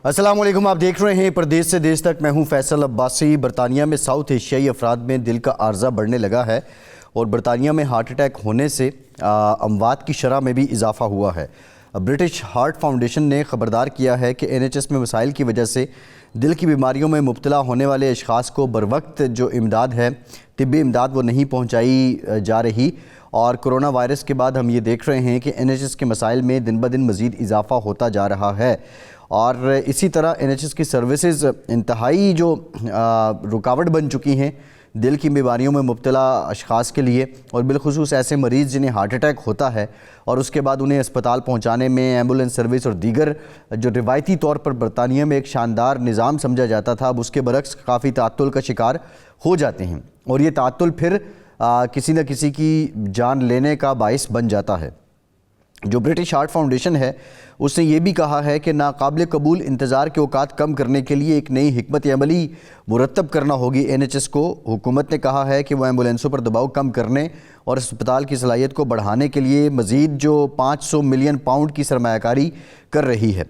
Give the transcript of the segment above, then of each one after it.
अस्सलाम वालेकुम, आप देख रहे हैं परदेश से देश तक। मैं हूं फैसल अब्बासी। बरतानिया में साउथ एशियाई अफराद में दिल का आर्जा बढ़ने लगा है और बरतानिया में हार्ट अटैक होने से अमवात की शरह में भी इजाफा हुआ है। ब्रिटिश हार्ट फाउंडेशन ने ख़बरदार किया है कि NHS में मसाइल की वजह से दिल की बीमारियों में मुब्तला होने वाले अशख़ास को बरवक्त जो इमदाद है, तिब्बी इमदाद, वो नहीं पहुँचाई जा रही। और कोरोना वायरस के बाद हम ये देख रहे हैं कि NHS के मसाइल में दिन ब दिन मज़ीद इजाफ़ा होता जा रहा है और इसी तरह NHS की सर्विसेज इंतहाई जो रुकावट बन चुकी हैं दिल की बीमारियों में मुब्तला अशख़ास के लिए, और बिलखुसूस ऐसे मरीज़ जिन्हें हार्ट अटैक होता है और उसके बाद उन्हें अस्पताल पहुंचाने में एम्बुलेंस सर्विस और दीगर जो रिवायती तौर पर बरतानिया में एक शानदार निज़ाम समझा जाता था, अब उसके बरक्स काफ़ी तात्तुल का शिकार हो जाते हैं और ये तात्तुल फिर किसी न किसी की जान लेने का बाइस बन जाता है। जो ब्रिटिश हार्ट फाउंडेशन है उसने ये भी कहा है कि नाकाबिल कबूल इंतज़ार के औकात कम करने के लिए एक नई हिकमत अमली मुरतब करना होगी NHS को। हुकूमत ने कहा है कि वह एम्बुलेंसों पर दबाव कम करने और अस्पताल की सलाहियत को बढ़ाने के लिए मज़ीद जो 500 मिलियन पाउंड की सरमायाकारी कर रही है।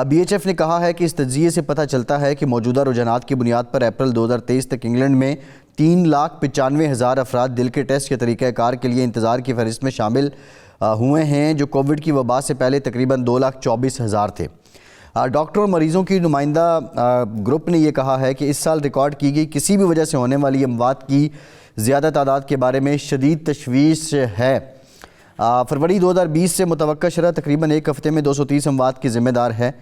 BHF ने कहा है कि इस तज्ज़िये से पता चलता है कि मौजूदा रुझानात की बुनियाद पर अप्रैल 2023 तक इंग्लैंड में 3,95,000 अफराद दिल के टेस्ट के तरीक़ाकार के लिए इंतज़ार की फहरिस्त में शामिल हुए हैं, जो कोविड की वबा से पहले तकरीबन 2,24,000 थे। डॉक्टर और मरीज़ों की नुमाइंदा ग्रुप ने यह कहा है कि इस साल रिकॉर्ड की गई किसी भी वजह से होने वाली अमवात की ज़्यादा तादाद के बारे में शदीद तशवीश है। फरवरी 2020 से मुतवक्का शरह तकरीबन एक हफ़्ते में 230 अमवात की ज़िम्मेदार है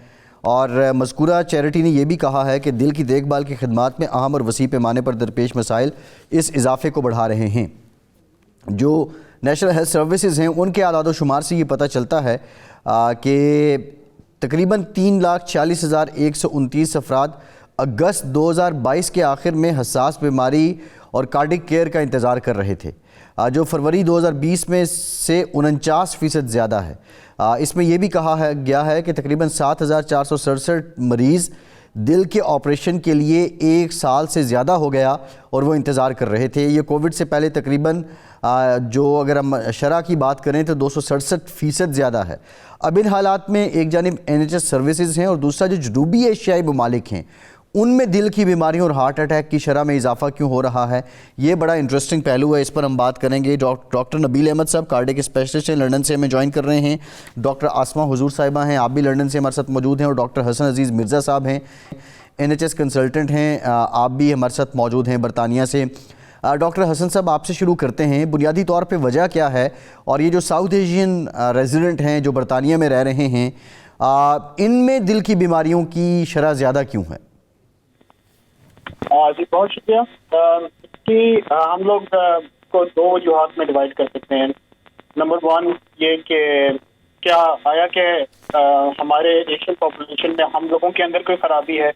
और मज़कूरा चैरिटी ने यह भी कहा है कि दिल की देखभाल की खदमात में अहम और वसी पैमाने पर दरपेश मसाइल इस इजाफे को बढ़ा रहे हैं। जो नेशनल हेल्थ सर्विसेज हैं उनके आदाद शुमार से ये पता चलता है कि तकरीबन 3,46,129 अफराद अगस्त 2022 के आखिर में हसास बीमारी और कार्डिक केयर का इंतज़ार कर रहे थे, जो फरवरी 2020 में से 49% ज़्यादा है। इसमें यह भी कहा गया है कि तकरीबन 7,467 मरीज़ दिल के ऑपरेशन के लिए एक साल से ज़्यादा हो गया और वो इंतज़ार कर रहे थे। ये कोविड से पहले तकरीबन जो अगर हम शरह की बात करें तो 267% ज़्यादा है। अब इन हालात में एक जानिब NHS सर्विसेज हैं और दूसरा जो जनूबी एशियाई ममालिक हैं उनमें दिल की बीमारियों और हार्ट अटैक की शरह में इजाफा क्यों हो रहा है, ये बड़ा इंटरेस्टिंग पहलू है। इस पर हम बात करेंगे। डॉक्टर नबील अहमद साहब कार्डिक स्पेशलिस्ट हैं, लंदन से हमें ज्वाइन कर रहे हैं। डॉक्टर आसमा हुजूर साहिबा हैं, आप भी लंदन से हमारे साथ मौजूद हैं। और डॉक्टर हसन अजीज़ मिर्ज़ा साहब हैं, NHS कंसल्टेंट हैं, आप भी हमारे साथ मौजूद हैं बरतानिया से। डॉक्टर हसन साहब, आपसे शुरू करते हैं। बुनियादी तौर पे वजह क्या है और ये जो साउथ एशियन रेजिडेंट हैं जो बरतानिया में रह रहे हैं, इनमें दिल की बीमारियों की शरह ज़्यादा क्यों है? जी बहुत शुक्रिया। कि हम लोग को दो वजूहात में डिवाइड कर सकते हैं। नंबर 1 ये कि क्या आया कि हमारे एशियन पॉपुलेशन में हम लोगों के अंदर कोई खराबी है।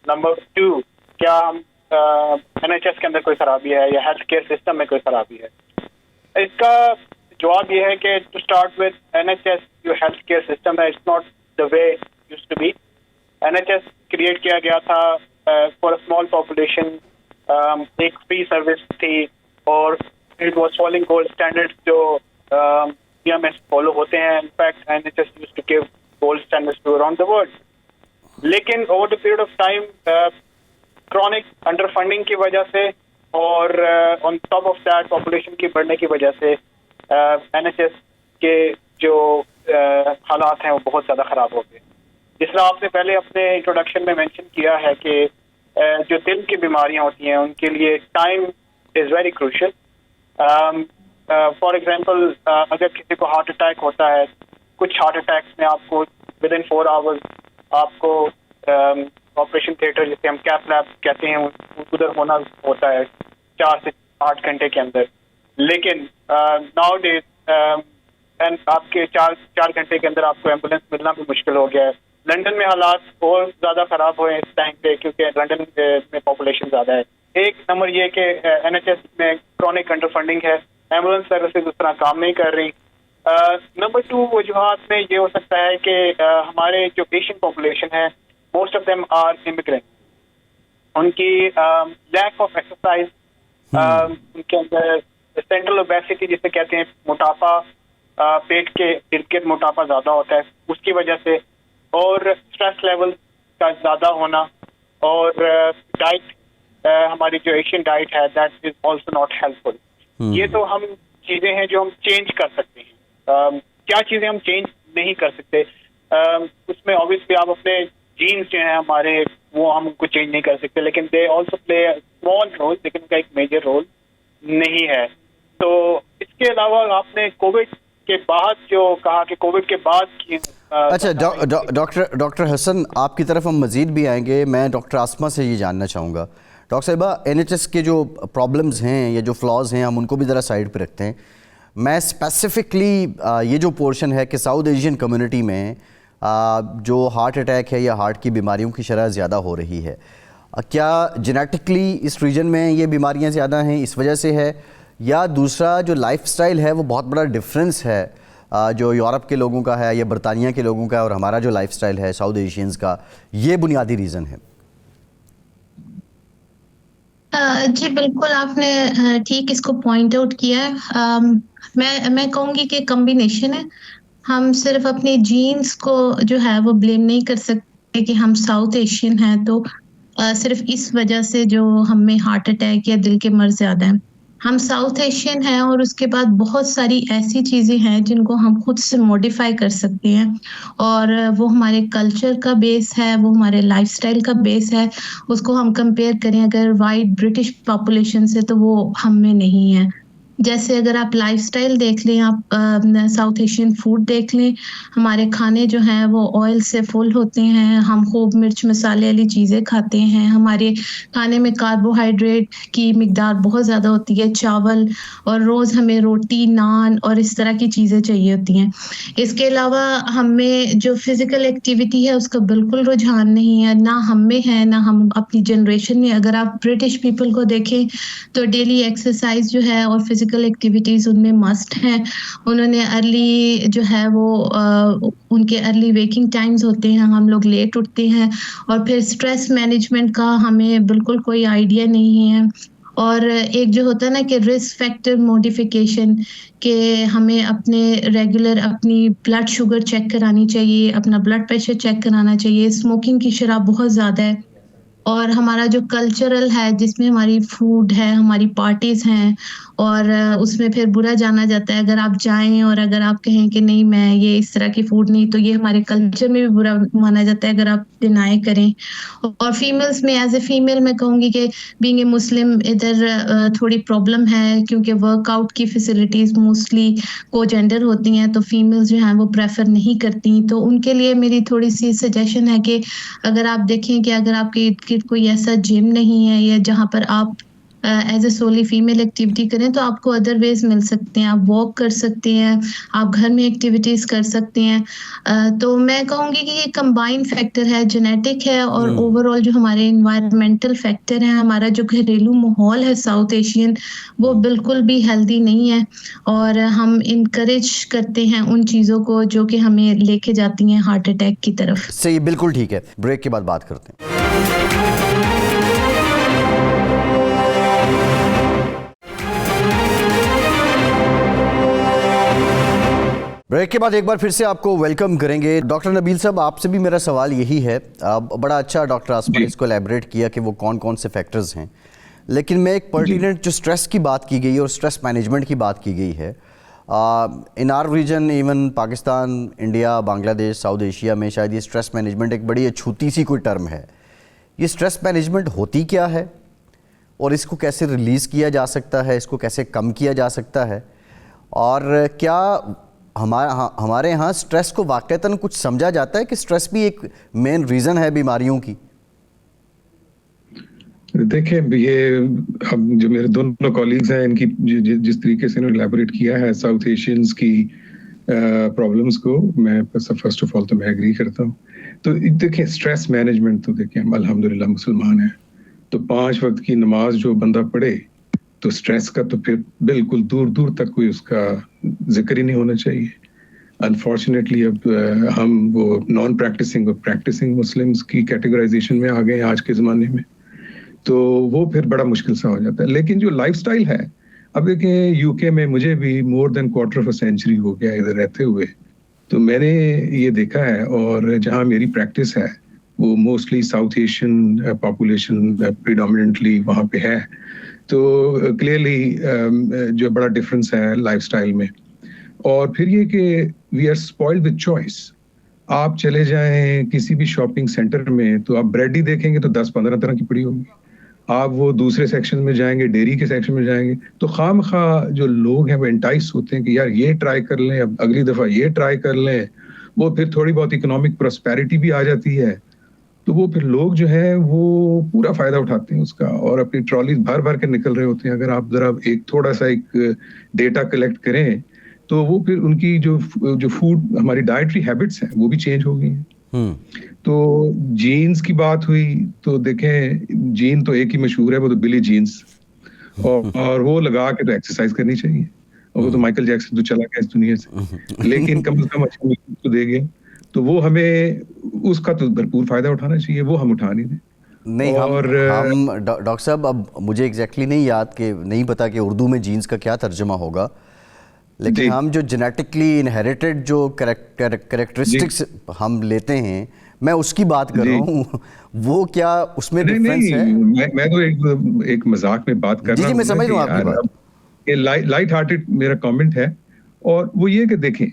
नंबर 2 क्या हम NHS के अंदर कोई खराबी है या हेल्थ केयर सिस्टम में कोई खराबी है। इसका जवाब ये है कि टू स्टार्ट विद NHS जो हेल्थ केयर सिस्टम है, it's not the way used to be. NHS create किया गया था फॉर अ स्मॉल पॉपुलेशन, एक फ्री सर्विस थी और it was following gold standards जो इंडिया में फॉलो होते हैं। In fact NHS used to give gold standards to around the world. लेकिन over the period of time chronic under funding की वजह से और on top of that population की बढ़ने की वजह से NHS के जो हालात हैं वो बहुत ज़्यादा ख़राब हो गए। जिस तरह आपने पहले अपने इंट्रोडक्शन में मेंशन किया है कि जो दिल की बीमारियां होती हैं उनके लिए time is very crucial. For example अगर किसी को हार्ट अटैक होता है, कुछ हार्ट अटैक्स में आपको विद इन 4 आवर्स आपको ऑपरेशन थिएटर जिसे हम कैथ लैब कहते हैं उधर होना होता है 4 से 8 घंटे के अंदर। लेकिन नाउ डेज आपके 4 घंटे के अंदर आपको एम्बुलेंस मिलना भी मुश्किल हो गया है। लंदन में हालात और ज़्यादा ख़राब हुए इस टाइम पे क्योंकि लंदन में पॉपुलेशन ज़्यादा है। एक नंबर ये कि NHS में क्रॉनिक अंडर फंडिंग है, एम्बुलेंस सर्विसेज उस तरह काम नहीं कर रही। नंबर 2 वजूहात में ये हो सकता है कि हमारे जो एशियन पॉपुलेशन है most of them are immigrant. उनकी लैक ऑफ एक्सरसाइज, उनके अंदर सेंट्रल ओबेसिटी जिसे कहते हैं मोटापा, पेट के इर्द गिर्द मोटापा ज़्यादा होता है उसकी वजह से, और स्ट्रेस लेवल का ज़्यादा होना और डाइट, हमारी जो एशियन डाइट है that is also not helpful. ये तो हम चीज़ें हैं जो हम चेंज कर सकते हैं। क्या चीज़ें हम चेंज नहीं कर सकते, उसमें ऑब्वियसली आप अपने जीन्स जो हैं हमारे, वो हम उनको चेंज नहीं कर सकते, लेकिन they also play small role, लेकिन उनका एक मेजर रोल नहीं है। तो इसके अलावा आपने कोविड के बाद जो कहा कि कोविड के बाद की अच्छा, डॉक्टर हसन, आपकी तरफ हम मज़ीद भी आएंगे। मैं डॉक्टर आसमा से ये जानना चाहूँगा, डॉक्टर साहिबा, NHS के जो प्रॉब्लम्स हैं या जो फ्लॉज हैं हम उनको भी ज़रा साइड पे रखते हैं। मैं स्पेसिफिकली ये जो पोर्शन है कि साउथ एशियन कम्युनिटी में जो हार्ट अटैक है या हार्ट की बीमारियों की शरह ज़्यादा हो रही है, क्या जेनेटिकली इस रीजन में ये बीमारियां ज़्यादा हैं, इस वजह से है, या दूसरा जो लाइफस्टाइल है वो बहुत बड़ा डिफरेंस है जो यूरोप के लोगों का है या बरतानिया के लोगों का और हमारा जो लाइफस्टाइल है साउथ एशियंस का, ये बुनियादी रीज़न है? जी बिल्कुल, आपने ठीक इसको पॉइंट आउट किया है। मैं कहूँगी कि कॉम्बिनेशन है। हम सिर्फ अपने जीन्स को जो है वो ब्लेम नहीं कर सकते कि हम साउथ एशियन हैं तो सिर्फ इस वजह से जो हमें हार्ट अटैक या दिल के मर्ज ज़्यादा हैं। हम साउथ एशियन हैं और उसके बाद बहुत सारी ऐसी चीज़ें हैं जिनको हम खुद से मॉडिफाई कर सकते हैं और वो हमारे कल्चर का बेस है, वो हमारे लाइफस्टाइल का बेस है। उसको हम कंपेयर करें अगर वाइट ब्रिटिश पॉपुलेशन से तो वो हम में नहीं है। जैसे अगर आप लाइफस्टाइल देख लें, आप साउथ एशियन फूड देख लें, हमारे खाने जो हैं वो ऑयल से फुल होते हैं, हम खूब मिर्च मसाले वाली चीज़ें खाते हैं, हमारे खाने में कार्बोहाइड्रेट की मिकदार बहुत ज़्यादा होती है, चावल, और रोज़ हमें रोटी, नान और इस तरह की चीज़ें चाहिए होती हैं। इसके अलावा हमें जो फिज़िकल एक्टिविटी है उसका बिल्कुल रुझान नहीं है, ना हम में है ना हम अपनी जनरेशन में। अगर आप ब्रिटिश पीपल को देखें तो डेली एक्सरसाइज जो है और फिजिकल एक्टिविटीज़ उनमें मस्ट हैं। उन्होंने अर्ली जो है वो उनके अर्ली वेकिंग टाइम्स होते हैं, हम लोग लेट उठते हैं, और फिर स्ट्रेस मैनेजमेंट का हमें बिल्कुल कोई आइडिया नहीं है। और एक जो होता है ना कि रिस्क फैक्टर मॉडिफिकेशन, कि हमें अपने रेगुलर अपनी ब्लड शुगर चेक करानी चाहिए, अपना ब्लड प्रेशर चेक कराना चाहिए। स्मोकिंग की शरह बहुत ज़्यादा है और हमारा जो कल्चरल है जिसमें हमारी फूड है, हमारी पार्टीज़ हैं, और उसमें फिर बुरा जाना जाता है। अगर आप जाएँ और अगर आप कहें कि नहीं मैं ये इस तरह की फूड नहीं, तो ये हमारे कल्चर में भी बुरा माना जाता है अगर आप डिनाई करें। और फीमेल्स में एज़ ए फीमेल मैं कहूँगी कि बीइंग ए मुस्लिम इधर थोड़ी प्रॉब्लम है, क्योंकि वर्कआउट की फैसिलिटीज़ मोस्टली को-जेंडर होती हैं, तो फीमेल्स जो हैं वो प्रेफ़र नहीं करती। तो उनके लिए मेरी थोड़ी-सी सजेशन है कि अगर आप देखें कि अगर आपके इर्द-गिर्द कोई ऐसा जिम नहीं है या जहाँ पर आप as a solely female activity करें, तो आपको अदर वेज़ मिल सकते हैं। आप वॉक कर सकते हैं, आप घर में एक्टिविटीज़ कर सकते हैं। तो मैं कहूँगी कि ये कंबाइंड फैक्टर है, जेनेटिक है और ओवरऑल जो हमारे एनवायरमेंटल फैक्टर हैं, हमारा जो घरेलू माहौल है साउथ एशियन, वो बिल्कुल भी हेल्दी नहीं है और हम इनकरेज करते हैं उन चीज़ों को जो कि हमें लेके जाती हैं हार्ट अटैक की तरफ। सही, बिल्कुल ठीक है। ब्रेक के बाद बात करते हैं। ब्रेक के बाद एक बार फिर से आपको वेलकम करेंगे। डॉक्टर नबील साहब, आपसे भी मेरा सवाल यही है। बड़ा अच्छा डॉक्टर आसमा ने इसको एलैबोरेट किया कि वो कौन कौन से फैक्टर्स हैं, लेकिन मैं एक पर्टिनेंट जो स्ट्रेस की बात की गई है और स्ट्रेस मैनेजमेंट की बात की गई है, in our region, even Pakistan, India, Bangladesh, South Asia में शायद ये स्ट्रेस मैनेजमेंट एक बड़ी अछूती सी कोई टर्म है। ये स्ट्रेस मैनेजमेंट होती क्या है और इसको कैसे रिलीज़ किया जा सकता है, इसको कैसे कम किया जा सकता है, और क्या हमारे यहाँ स्ट्रेस को वाक़तन कुछ समझा जाता है कि स्ट्रेस भी एक मेन रीज़न है बीमारियों की? देखिए, ये अब जो मेरे दोनों कॉलीग्स हैं, इनकी जिस तरीके से इन्होंने एलैबोरेट किया है साउथ एशियंस की प्रॉब्लम्स को, मैं फर्स्ट ऑफ ऑल तो मैं एग्री करता हूँ। तो देखिए, स्ट्रेस मैनेजमेंट तो देखिए हम अल्हम्दुलिल्लाह मुसलमान हैं, तो 5 वक्त की नमाज जो बंदा पढ़े तो स्ट्रेस का तो फिर बिल्कुल दूर दूर तक कोई उसका जिक्र ही नहीं होना चाहिए। अनफॉर्चुनेटली अब हम वो नॉन प्रैक्टिसिंग और प्रैक्टिसिंग मुस्लिम्स की कैटेगराइजेशन में आ गए आज के ज़माने में, तो वो फिर बड़ा मुश्किल सा हो जाता है। लेकिन जो लाइफस्टाइल है, अब देखें यूके में मुझे भी more than quarter of a century हो गया इधर रहते हुए, तो मैंने ये देखा है, और जहाँ मेरी प्रैक्टिस है वो mostly south Asian population predominantly वहाँ पे है। तो क्लियरली जो बड़ा डिफरेंस है लाइफस्टाइल में। और फिर ये कि we are spoiled with choice. आप चले जाएं किसी भी शॉपिंग सेंटर में तो आप ब्रेड ही देखेंगे तो 10-15 तरह की पड़ी होगी। आप वो दूसरे सेक्शन में जाएंगे, डेयरी के सेक्शन में जाएंगे तो खामखा जो लोग हैं वो एंटाइस होते हैं कि यार ये ट्राई कर लें, अब अगली दफा ये ट्राई कर लें। वो फिर थोड़ी बहुत इकोनॉमिक प्रोस्पेरिटी भी आ जाती है तो वो फिर लोग जो है वो पूरा फायदा उठाते हैं उसका और अपनी ट्रॉली भर भर के निकल रहे होते हैं। अगर आप जरा एक थोड़ा सा एक डेटा कलेक्ट करें तो वो फिर उनकी जो फूड हमारी डाइटरी हैबिट्स हैं वो भी चेंज हो गई हैं। तो जीन्स की बात हुई तो देखें जीन तो एक ही मशहूर है, वो तो बिली जीन्स, और वो लगा के तो एक्सरसाइज करनी चाहिए। और वो तो माइकल जैक्सन तो चला गया इस दुनिया से, लेकिन कम से कम अच्छा तो दे गया। तो वो हमें उसका तो भरपूर फायदा उठाना चाहिए, वो हम उठा नहीं दें। नहीं, हम डॉक्टर साहब, अब मुझे एग्जैक्टली नहीं याद कि नहीं पता कि उर्दू में जीन्स का क्या तर्जमा होगा, लेकिन हम जो जेनेटिकली इनहेरिटेड जो कैरेक्टरिस्टिक्स हम लेते हैं, मैं उसकी बात कर रहा हूँ, वो क्या उसमें डिफरेंस है? मैं तो एक मजाक में बात कर रहा हूँ। जी, मैं समझ रहा हूँ आपकी बात। लाइट हार्टेड मेरा कमेंट है, और वो ये कि देखें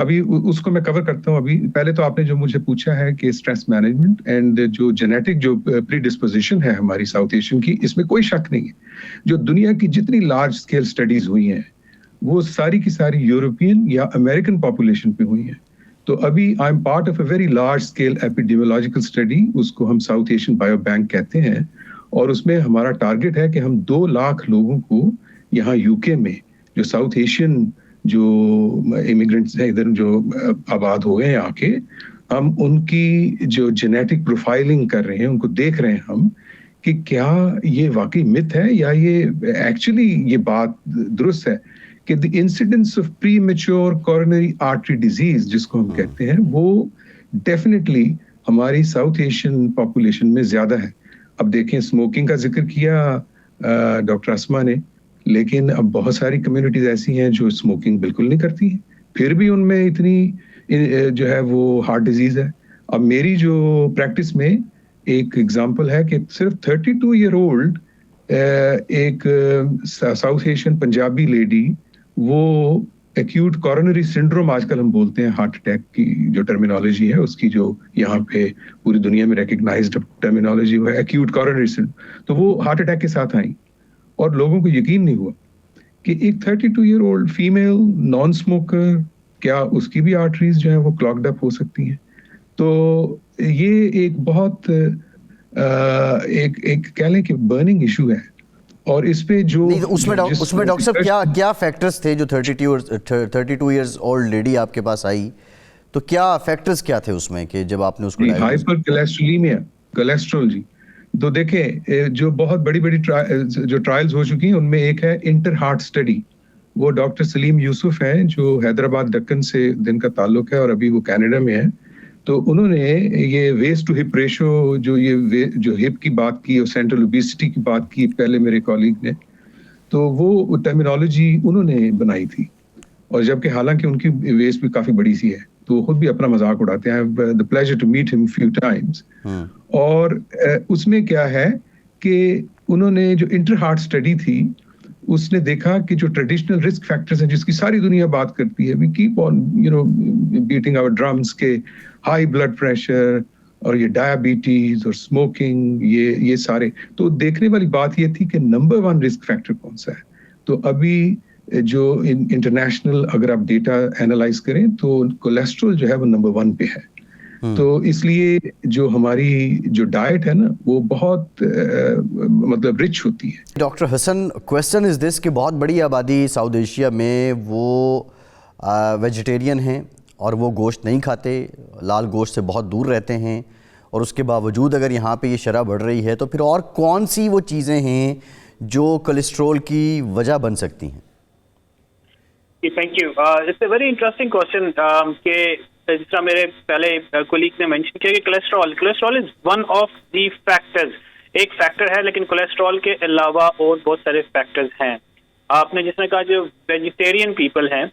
अभी उसको मैं कवर करता हूँ। अभी पहले तो आपने जो मुझे पूछा है कि स्ट्रेस मैनेजमेंट एंड जो जेनेटिक जो प्रीडिस्पोजिशन है हमारी साउथ एशियन की, इसमें कोई शक नहीं है। जो दुनिया की जितनी लार्ज स्केल स्टडीज हुई हैं वो सारी की सारी यूरोपियन या अमेरिकन पॉपुलेशन पे हुई हैं। तो अभी I am part of a very large scale epidemiological study, उसको हम साउथ एशियन बायो बैंक कहते हैं, और उसमें हमारा टारगेट है कि हम 2 लाख लोगों को यहाँ यूके में जो साउथ एशियन जो इमिग्रेंट्स हैं इधर जो आबाद हो गए हैं आके, हम उनकी जो जेनेटिक प्रोफाइलिंग कर रहे हैं, उनको देख रहे हैं हम कि क्या ये वाकई मिथ है या ये एक्चुअली ये बात दुरुस्त है कि the incidence of premature coronary artery disease जिसको हम कहते हैं, वो डेफिनेटली हमारी साउथ एशियन पॉपुलेशन में ज्यादा है। अब देखें, स्मोकिंग का जिक्र किया डॉक्टर अस्मा ने, लेकिन अब बहुत सारी कम्युनिटीज ऐसी हैं जो स्मोकिंग बिल्कुल नहीं करती हैं, फिर भी उनमें इतनी जो है वो हार्ट डिजीज है। अब मेरी जो प्रैक्टिस में एक एग्जांपल है कि सिर्फ 32 ईयर ओल्ड एक साउथ एशियन पंजाबी लेडी, वो एक्यूट कोरोनरी सिंड्रोम आजकल हम बोलते हैं, हार्ट अटैक की जो टर्मिनोलॉजी है उसकी, जो यहाँ पे पूरी दुनिया में रिकग्नाइज्ड टर्मिनोलॉजी है एक्यूट कोरोनरी सिंड्रोम, तो वो हार्ट अटैक के साथ आई और लोगों को यकीन नहीं हुआ कि एक 32 year old female non smoker, क्या उसकी भी आर्टरीज जो है वो क्लॉग्ड अप हो सकती हैं। तो ये एक बहुत एक कह लें कि बर्निंग इशू है। और इस पे जो नहीं, तो उसमें डॉक्टर साहब क्या फैक्टर्स थे जो 32 इयर्स ओल्ड लेडी आपके पास आई, तो क्या फैक्टर्स क्या थे उसमें कि जब आपने उसको हाइपर कोलेस्ट्रोलीमिया, कोलेस्ट्रॉल जी। तो देखें जो बहुत बड़ी जो ट्रायल्स हो चुकी हैं उनमें एक है इंटर हार्ट स्टडी, वो डॉक्टर सलीम यूसुफ हैं जो हैदराबाद दक्कन से जिनका ताल्लुक है और अभी वो कनाडा में है। तो उन्होंने ये वेस्ट टू हिप रेशो जो हिप की बात की और सेंट्रल ओबेसिटी की बात की पहले मेरे कॉलीग ने, तो वो टर्मिनोलॉजी उन्होंने बनाई थी, और जबकि हालांकि उनकी वेस्ट भी काफी बड़ी सी है, तो वो खुद भी अपना मजाक उड़ाते हैं। The pleasure to meet him few times. और उसमें क्या है कि उन्होंने जो इंटर हार्ट स्टडी थी उसने देखा कि जो ट्रेडिशनल रिस्क फैक्टर्स हैं जिसकी सारी दुनिया बात करती है, we keep on beating our drums के हाई ब्लड प्रेशर और ये डायबिटीज और स्मोकिंग, ये सारे, तो देखने वाली बात ये थी कि नंबर 1 रिस्क फैक्टर कौन सा है। तो अभी जो इंटरनेशनल अगर आप डेटा एनालाइज करें तो कोलेस्ट्रॉल जो है वो नंबर 1 पे है। तो इसलिए जो हमारी जो डाइट है ना वो बहुत मतलब रिच होती है। Doctor Hasan, question is this कि बहुत बड़ी आबादी साउथ एशिया में वो वेजिटेरियन हैं और वो गोश्त नहीं खाते, लाल गोश्त से बहुत दूर रहते हैं, और उसके बावजूद अगर यहाँ पे ये शरह बढ़ रही है तो फिर और कौन सी वो चीज़ें हैं जो कोलेस्ट्रॉल की वजह बन सकती हैं? Thank you. It's a very interesting question कि जिस तरह मेरे पहले कोलीग ने मेंशन किया कि cholesterol is one of the factors, एक फैक्टर है, लेकिन कोलेस्ट्रॉल के अलावा और बहुत सारे फैक्टर्स हैं। आपने जिसने कहा जो वेजिटेरियन पीपल हैं,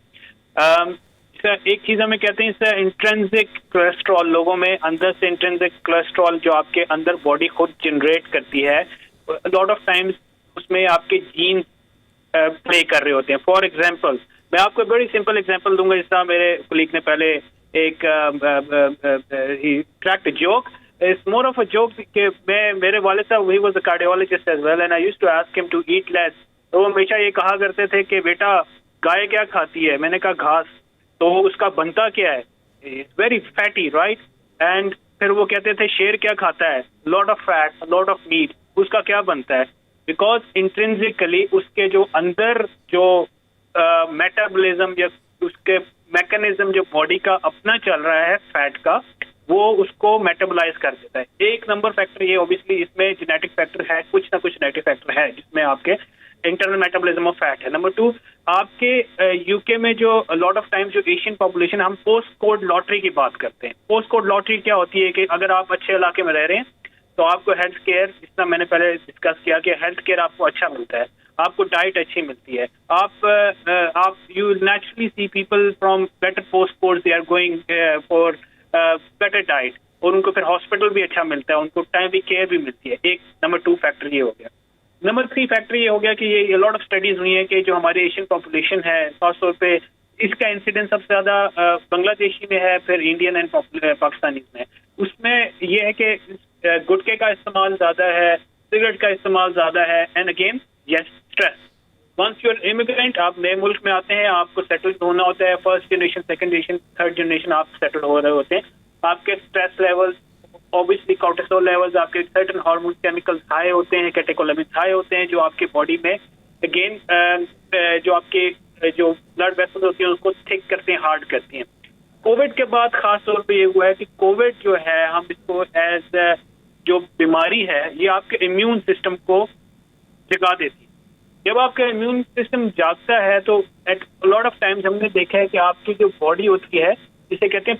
एक चीज हमें कहते हैं इससे इंट्रिंसिक कोलेस्ट्रॉल, लोगों में अंदर से इंट्रिंसिक कोलेस्ट्रॉल जो आपके अंदर बॉडी खुद जनरेट करती है, लॉट ऑफ टाइम्स उसमें आपके जीन प्ले कर रहे होते हैं। फॉर एग्जांपल मैं आपको बड़ी सिंपल एग्जांपल दूंगा, जिस तरह मेरे कुलीग ने पहले एक cracked joke, it's more of a joke कि मेरे वालिद साहब, he was a cardiologist as well and I used to ask him to eat less. तो वो हमेशा ये कहा करते थे कि बेटा गाय क्या खाती है? मैंने कहा घास। तो उसका बनता क्या है? It's very fatty, right? And फिर वो कहते थे शेर क्या खाता है? Lot of fat, lot of meat. उसका क्या बनता है? बिकॉज इंट्रिंसिकली उसके जो अंदर जो मेटाबॉलिज्म या उसके मैकेनिज्म जो बॉडी का अपना चल रहा है फैट का, वो उसको मेटाबोलाइज कर देता है। एक नंबर फैक्टर ये, ऑब्वियसली इसमें जेनेटिक फैक्टर है, कुछ ना कुछ जेनेटिक फैक्टर है जिसमें आपके इंटरनल मेटाबॉलिज्म ऑफ फैट है। नंबर 2, आपके यूके में जो लॉट ऑफ टाइम जो एशियन पॉपुलेशन, हम पोस्ट कोड लॉटरी की बात करते हैं। पोस्ट कोड लॉटरी क्या होती है कि अगर आप अच्छे इलाके में रह रहे हैं तो आपको हेल्थ केयर, जितना मैंने पहले डिस्कस किया कि हेल्थ केयर आपको अच्छा मिलता है, आपको डाइट अच्छी मिलती है, आप you naturally see people from better post code, they are going for better diet, और उनको फिर हॉस्पिटल भी अच्छा मिलता है, उनको टाइम भी केयर भी मिलती है। एक नंबर 2 फैक्टर ये हो गया। नंबर 3 फैक्टर ये हो गया कि ये लॉट ऑफ स्टडीज हुई है कि जो हमारी एशियन पॉपुलेशन है, खासतौर पे इसका इंसिडेंस सबसे ज्यादा बांग्लादेशी में है, फिर इंडियन एंड पाकिस्तानी में। उसमें ये है कि गुटखे का इस्तेमाल ज्यादा है, सिगरेट का इस्तेमाल ज्यादा है, and again yes stress. Once you are immigrant, आप नए मुल्क में आते हैं, आपको सेटल होना होता है, first generation, second generation, third generation आप सेटल हो रहे होते हैं। आपके stress levels, obviously cortisol levels, आपके सर्टेन हार्मोन केमिकल्स हाई होते हैं, कैटेकोलामिन्स हाई होते हैं, जो आपके बॉडी में अगेन जो आपके जो ब्लड वेसल्स होती हैं उसको थिक करते हैं, हार्ड करती हैं। कोविड के बाद खास तौर पे ये हुआ है कि कोविड जो है, हम इसको एज जो बीमारी है, ये आपके इम्यून सिस्टम को जगा देती है। जब आपका इम्यून सिस्टम जागता है तो एट लॉट ऑफ टाइम्स हमने देखा है कि आपकी जो बॉडी होती है, जिसे कहते हैं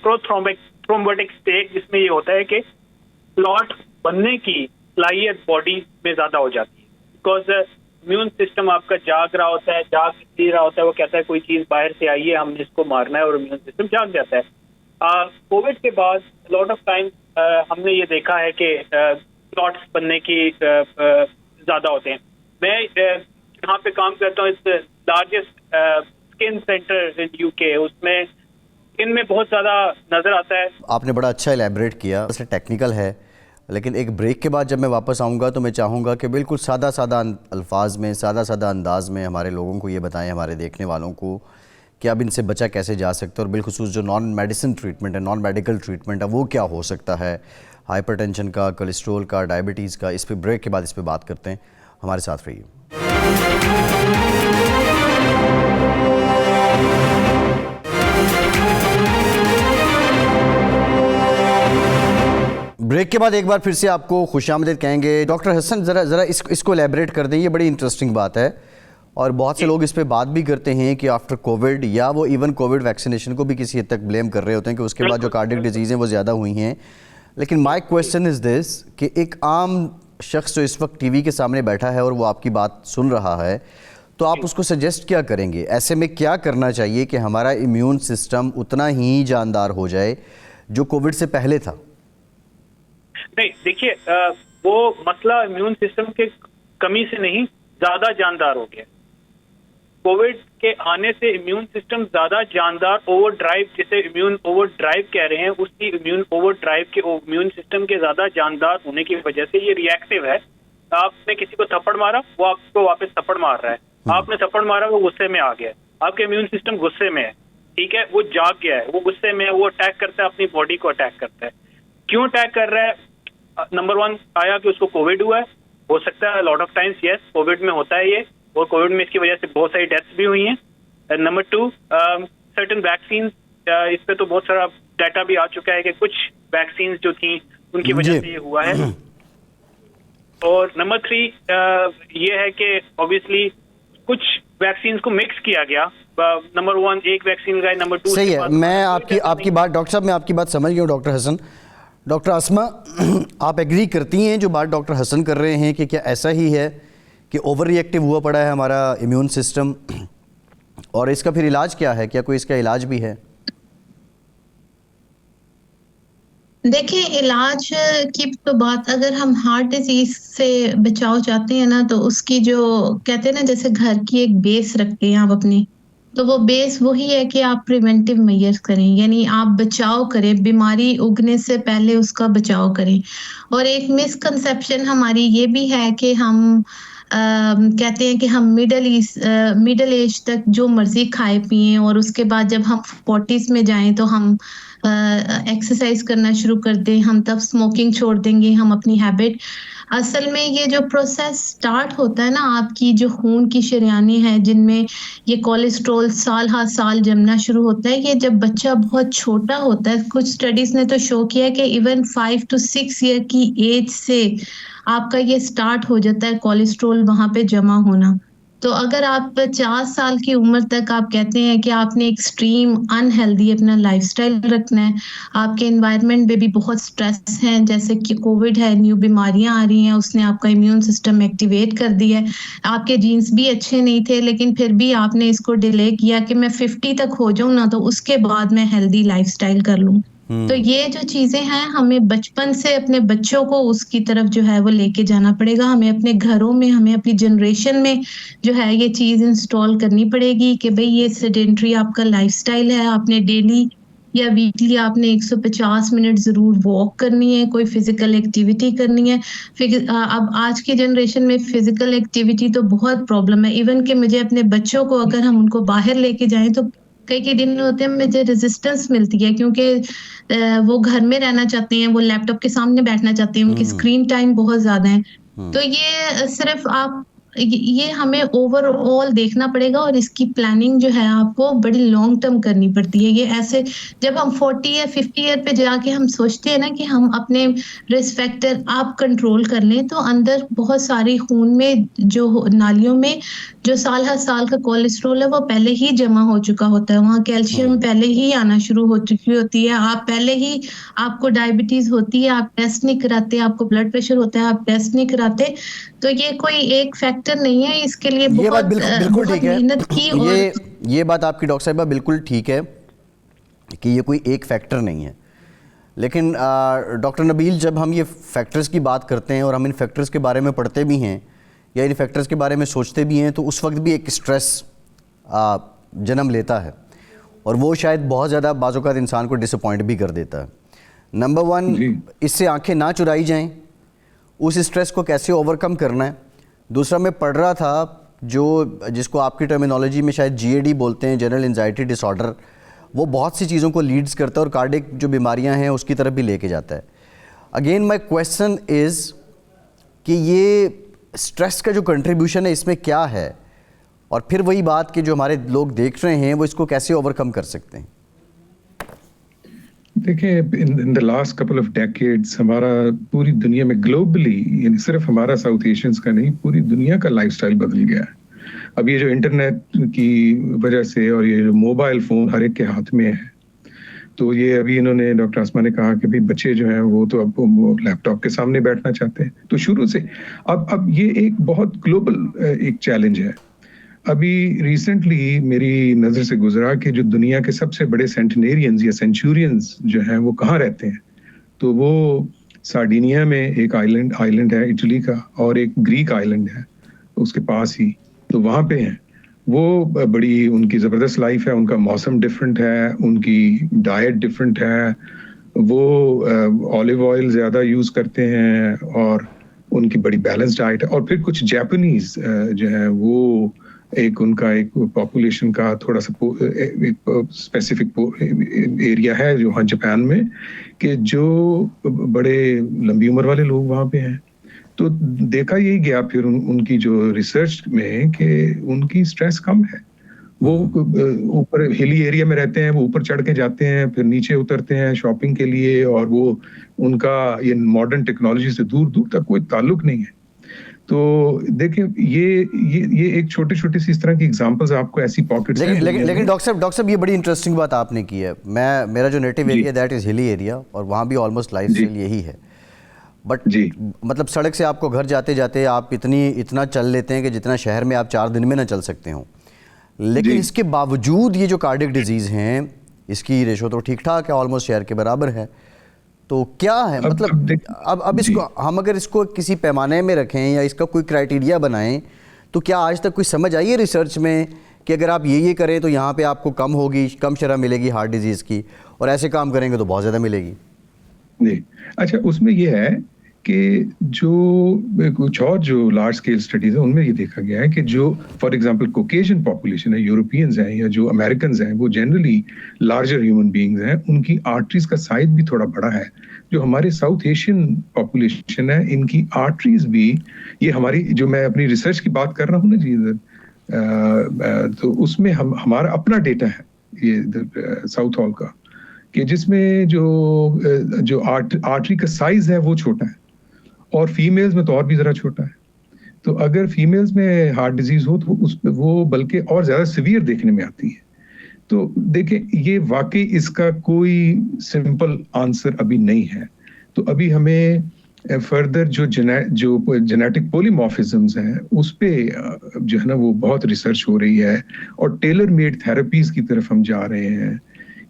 थ्रोम्बोटिक स्टेट, जिसमें ये होता है कि क्लॉट बनने की सलाहियत बॉडी में ज्यादा हो जाती है, बिकॉज इम्यून सिस्टम आपका जाग रहा होता है, जाग नहीं रहा होता है, वो कहता है कोई चीज बाहर से आई है, हमने इसको मारना है, और इम्यून सिस्टम जाग जाता है। कोविड के बाद लॉट ऑफ टाइम हमने ये देखा है कि क्लॉट्स बनने की ज्यादा होते हैं। मैं यहाँ पे काम करता हूँ, इस largest skin centre in UK, उसमें स्किन में बहुत ज्यादा नजर आता है। आपने बड़ा अच्छा इलेबरेट किया, वैसे टेक्निकल है, लेकिन एक ब्रेक के बाद जब मैं वापस आऊँगा तो मैं चाहूँगा कि बिल्कुल सादा सादा अल्फाज में, सादा सादा अंदाज में हमारे लोगों को ये बताएं, हमारे देखने वालों को, कि अब इनसे बचा कैसे जा सकता है, और बिलखुसूस जो नॉन मेडिसिन ट्रीटमेंट है, नॉन मेडिकल ट्रीटमेंट है, वो क्या हो सकता है, हाइपरटेंशन का, कोलेस्ट्रोल का, डायबिटीज़ का। इस पर ब्रेक के बाद इस पर बात करते हैं, हमारे साथ रहिए। ब्रेक के बाद एक बार फिर से आपको खुशामदीद कहेंगे। डॉक्टर हसन, ज़रा इसको एलैबोरेट कर दें, ये बड़ी इंटरेस्टिंग बात है, और बहुत से लोग इस पे बात भी करते हैं कि आफ्टर कोविड, या वो इवन कोविड वैक्सीनेशन को भी किसी हद तक ब्लेम कर रहे होते हैं कि उसके बाद जो कार्डियक डिजीज़ें वो ज़्यादा हुई हैं। लेकिन माय क्वेश्चन इज़ दिस कि एक आम शख्स जो इस वक्त टीवी के सामने बैठा है और वो आपकी बात सुन रहा है, तो आप उसको सजेस्ट क्या करेंगे? ऐसे में क्या करना चाहिए कि हमारा इम्यून सिस्टम उतना ही जानदार हो जाए जो कोविड से पहले था? नहीं, देखिए, वो मसला इम्यून सिस्टम के कमी से नहीं, ज्यादा जानदार हो गया। कोविड के आने से इम्यून सिस्टम ज्यादा जानदार, ओवर ड्राइव, जिसे इम्यून ओवर ड्राइव कह रहे हैं, उसकी इम्यून ओवर ड्राइव के इम्यून सिस्टम के ज्यादा जानदार होने की वजह से ये रिएक्टिव है। आपने किसी को थप्पड़ मारा, वो आपको वापस थप्पड़ मार रहा है, आपने थप्पड़ मारा, वो गुस्से में आ गया, आपके इम्यून सिस्टम गुस्से में है, ठीक है, वो जाग गया है, वो गुस्से में है, वो अटैक करता है, अपनी बॉडी को अटैक करता है। क्यों अटैक कर रहा है? नंबर 1 आया कि उसको कोविड हुआ है, हो सकता है lot of times, yes, Covid में होता है ये, और कोविड में इसकी वजह से बहुत सारी डेथ्स भी हुई हैं। नंबर 2, सर्टेन वैक्सीन, इस पे तो बहुत सारा डाटा भी आ चुका है कि कुछ वैक्सीन जो थी उनकी वजह से ये हुआ है। और नंबर 3 ये है कि ऑब्वियसली कुछ वैक्सीन को मिक्स किया गया। नंबर 1 एक वैक्सीन लगाई, नंबर 2 सही है। मैं आपकी बात, डॉक्टर साहब, मैं आपकी बात समझ गया हूँ। डॉक्टर हसन, डॉक्टर आसमा, आप एग्री करती हैं जो बात डॉक्टर हसन कर रहे हैं कि क्या ऐसा ही है कि ओवर रिएक्टिव हुआ पड़ा है हमारा इम्यून सिस्टम, और इसका फिर इलाज क्या है? क्या कोई इसका इलाज भी है? देखिए, इलाज की तो बात, अगर हम हार्ट डिजीज से बचाव चाहते हैं ना, तो उसकी जो कहते हैं ना, जैसे घर की एक बेस रखते हैं आप अपनी, तो वो बेस वही है कि आप प्रिवेंटिव मेजर्स करें, यानी आप बचाव करें, बीमारी उगने से पहले उसका बचाव करें। और एक मिसकंसेप्शन हमारी ये भी है कि हम कहते हैं कि हम मिडल एज तक जो मर्जी खाए पिए, और उसके बाद जब हम 40s में जाएं तो हम एक्सरसाइज करना शुरू कर दें, हम तब स्मोकिंग छोड़ देंगे, हम अपनी हैबिट। असल में ये जो प्रोसेस स्टार्ट होता है ना, आपकी जो खून की शरीयानें हैं जिनमें ये कोलेस्ट्रॉल साल हर साल जमना शुरू होता है, ये जब बच्चा बहुत छोटा होता है। कुछ स्टडीज ने तो शो किया है कि इवन 5 to 6 ईयर की एज से आपका ये स्टार्ट हो जाता है कोलेस्ट्रॉल वहां पे जमा होना। तो अगर आप 50 साल की उम्र तक आप कहते हैं कि आपने एक्सट्रीम अनहेल्दी अपना लाइफस्टाइल रखना है, आपके एनवायरनमेंट में भी बहुत स्ट्रेस है, जैसे कि कोविड है, न्यू बीमारियां आ रही हैं, उसने आपका इम्यून सिस्टम एक्टिवेट कर दिया है, आपके जीन्स भी अच्छे नहीं थे लेकिन फिर भी आपने इसको डिले किया कि मैं 50 तक हो जाऊं ना, तो उसके बाद मैं हेल्दी लाइफस्टाइल कर लूं। तो ये जो चीजें हैं, हमें बचपन से अपने बच्चों को उसकी तरफ जो है वो लेके जाना पड़ेगा। हमें अपने घरों में, हमें अपनी जनरेशन में जो है ये चीज इंस्टॉल करनी पड़ेगी कि भाई ये सेडेंटरी आपका लाइफस्टाइल है, आपने डेली या वीकली आपने 150 मिनट जरूर वॉक करनी है, कोई फिजिकल एक्टिविटी करनी है। अब आज की जनरेशन में फिजिकल एक्टिविटी तो बहुत प्रॉब्लम है, इवन कि मुझे अपने बच्चों को अगर हम उनको बाहर लेके जाएं तो कई कई दिन होते हैं मुझे रेजिस्टेंस मिलती है, क्योंकि वो घर में रहना चाहते हैं, वो लैपटॉप के सामने बैठना चाहते हैं, उनकी स्क्रीन टाइम बहुत ज्यादा है। तो ये सिर्फ आप ये हमें ओवरऑल देखना पड़ेगा, और इसकी प्लानिंग जो है आपको बड़ी लॉन्ग टर्म करनी पड़ती है। ये ऐसे जब हम 40 या 50 ईयर पे जाके हम सोचते हैं ना कि हम अपने रिस्क फैक्टर आप कंट्रोल कर लें, तो अंदर बहुत सारी खून में जो नालियों में जो साल हर साल का कोलेस्ट्रॉल है वो पहले ही जमा हो चुका होता है, वहाँ कैल्शियम पहले ही आना शुरू हो चुकी होती है, आप पहले ही आपको डायबिटीज होती है, आप टेस्ट नहीं कराते, आपको ब्लड प्रेशर होता है, आप टेस्ट नहीं कराते। तो ये कोई एक फैक्टर नहीं है, इसके लिए ये बात बहुत बिल्कुल बहुत ठीक है। मेहनत की। ये बात आपकी डॉक्टर साहिबा बिल्कुल ठीक है कि ये कोई एक फैक्टर नहीं है, लेकिन डॉक्टर नबील, जब हम ये फैक्टर्स की बात करते हैं और हम इन फैक्टर्स के बारे में पढ़ते भी हैं या इन फैक्टर्स के बारे में सोचते भी हैं, तो उस वक्त भी एक स्ट्रेस जन्म लेता है, और वो शायद बहुत ज़्यादा बाज़ औक़ात इंसान को डिसअपॉइंट भी कर देता है। नंबर 1, इससे आंखें ना चुराई जाएं, उस स्ट्रेस को कैसे ओवरकम करना है। दूसरा, मैं पढ़ रहा था जिसको आपकी टर्मिनोलॉजी में शायद GAD बोलते हैं, जनरल एंजाइटी डिसऑर्डर, वो बहुत सी चीज़ों को लीड्स करता है और कार्डिक जो बीमारियां हैं उसकी तरफ भी लेके जाता है। अगेन माय क्वेश्चन इज़ कि ये स्ट्रेस का जो कंट्रीब्यूशन है इसमें क्या है, और फिर वही बात कि जो हमारे लोग देख रहे हैं वो इसको कैसे ओवरकम कर सकते हैं। देखिए, in the last couple of decades हमारा पूरी दुनिया में ग्लोबली, यानी सिर्फ हमारा साउथ एशियंस का नहीं, पूरी दुनिया का लाइफस्टाइल बदल गया है। अब ये जो इंटरनेट की वजह से और ये जो मोबाइल फोन हर एक के हाथ में है, तो ये अभी इन्होंने, डॉक्टर आसमा ने कहा कि भाई बच्चे जो हैं वो तो अब लैपटॉप के सामने बैठना चाहते हैं, तो शुरू से अब ये एक बहुत ग्लोबल एक चैलेंज है। अभी रिसेंटली मेरी नज़र से गुजरा कि जो दुनिया के सबसे बड़े सेंटिनेरियंस या सेंचुरियंस जो हैं वो कहाँ रहते हैं, तो वो सार्डिनिया में एक आइलैंड है इटली का, और एक ग्रीक आइलैंड है उसके पास ही, तो वहाँ पे हैं वो। बड़ी उनकी ज़बरदस्त लाइफ है, उनका मौसम डिफरेंट है, उनकी डाइट डिफरेंट है, वो ऑलिव ऑयल ज़्यादा यूज़ करते हैं और उनकी बड़ी बैलेंस डाइट है। और फिर कुछ जापानीज जो है वो उनका एक पॉपुलेशन का थोड़ा सा एक स्पेसिफिक एरिया है जो वहाँ जापान में, कि जो बड़े लंबी उम्र वाले लोग वहाँ पे हैं। तो देखा यही गया फिर उनकी जो रिसर्च में कि उनकी स्ट्रेस कम है, वो ऊपर हिली एरिया में रहते हैं, वो ऊपर चढ़ के जाते हैं, फिर नीचे उतरते हैं शॉपिंग के लिए, और वो उनका ये मॉडर्न टेक्नोलॉजी से दूर दूर तक कोई ताल्लुक नहीं है। तो देखिए, ये एक छोटे सी इस तरह की एग्जांपल्स आपको ऐसी पॉकेट्स हैं। लेकिन डॉक्टर साहब ये बड़ी इंटरेस्टिंग बात आपने की है। मेरा जो native area that is hilly area, और वहाँ भी ऑलमोस्ट लाइफस्टाइल यही है। बट मतलब सड़क से आपको घर जाते जाते आप इतना चल लेते हैं कि जितना शहर में आप 4 दिन में ना चल सकते हो। लेकिन इसके बावजूद ये जो कार्डियक डिजीज़ हैं, इसकी रेशो तो ठीक ठाक है, ऑलमोस्ट शहर के बराबर है। तो क्या है मतलब अब इसको हम अगर इसको किसी पैमाने में रखें या इसका कोई क्राइटेरिया बनाएं, तो क्या आज तक कोई समझ आई है रिसर्च में कि अगर आप ये करें तो यहाँ पे आपको कम होगी, कम शरह मिलेगी हार्ट डिजीज़ की, और ऐसे काम करेंगे तो बहुत ज़्यादा मिलेगी? जी, अच्छा, उसमें ये है कि जो कुछ और जो लार्ज स्केल स्टडीज है उनमें ये देखा गया है कि जो फॉर एग्जांपल कोकेशियन पॉपुलेशन है, यूरोपियंस हैं या जो अमेरिकन्स हैं, वो जनरली लार्जर ह्यूमन बीइंग्स हैं, उनकी आर्टरीज का साइज भी थोड़ा बड़ा है। जो हमारे साउथ एशियन पॉपुलेशन है, इनकी आर्टरीज भी, ये हमारी जो मैं अपनी रिसर्च की बात कर रहा हूँ ना जी इधर, तो उसमें हमारा अपना डेटा है ये साउथ हॉल का, कि जिसमें जो आर्टरी का साइज है वो छोटा है, और फीमेल्स में तो और भी जरा छोटा है। तो अगर फीमेल्स में हार्ट डिजीज हो तो वो बल्कि और ज्यादा सिवियर देखने में आती है। तो देखें, ये वाकई इसका कोई सिंपल आंसर अभी नहीं है। तो अभी हमें फर्दर जो जेनेटिक पॉलीमॉर्फिज्म्स हैं उस पे जो है ना वो बहुत रिसर्च हो रही है, और टेलर मेड थेरेपीज की तरफ हम जा रहे हैं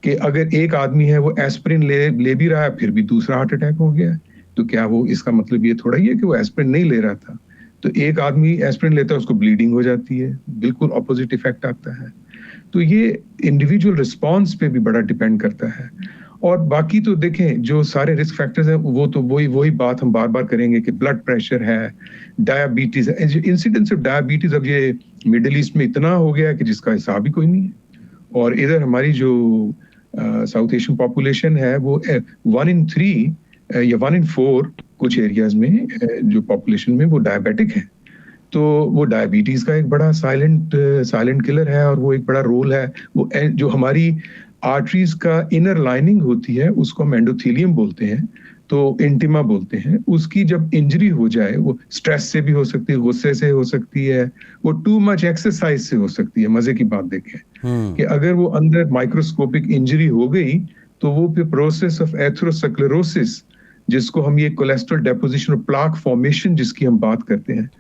कि अगर एक आदमी है वो एस्पिरिन ले भी रहा है, फिर भी दूसरा हार्ट अटैक हो गया, तो क्या वो, इसका मतलब ये थोड़ा ही है कि वो एस्पिरिन नहीं ले रहा था। तो एक आदमी एस्पिरिन लेता है, उसको ब्लीडिंग हो जाती है, बिल्कुल ऑपोजिट इफेक्ट आता है। तो ये इंडिविजुअल रिस्पॉन्स पे भी बड़ा डिपेंड करता है। और बाकी तो देखें, जो सारे रिस्क फैक्टर्स हैं वो तो वही बात हम बार बार करेंगे कि ब्लड प्रेशर है, डायबिटीज है, इंसिडेंस ऑफ डायबिटीज अब ये मिडिल ईस्ट में इतना हो गया कि जिसका हिसाब ही कोई नहीं है। और इधर हमारी जो साउथ एशियन पॉपुलेशन है वो 1 in 3 या 1 in 4 कुछ एरियाज में जो पॉपुलेशन में वो डायबिटिक है। तो वो डायबिटीज का एक बड़ा साइलेंट किलर है, और वो एक बड़ा रोल है। वो जो हमारी आर्टरीज का इनर लाइनिंग होती है उसको हम एंडोथेलियम बोलते हैं, तो इंटिमा बोलते हैं। उसकी जब इंजरी हो जाए, वो स्ट्रेस से भी हो सकती है, गुस्से से हो सकती है, वो टू मच एक्सरसाइज से हो सकती है। मजे की बात देखें कि अगर वो अंदर माइक्रोस्कोपिक इंजरी हो गई तो वो फिर प्रोसेस ऑफ एथेरोस्क्लेरोसिस, जिसको हम ये कोलेस्ट्रॉल डेपोजिशन और प्लाक फॉर्मेशन जिसकी हम बात करते हैं,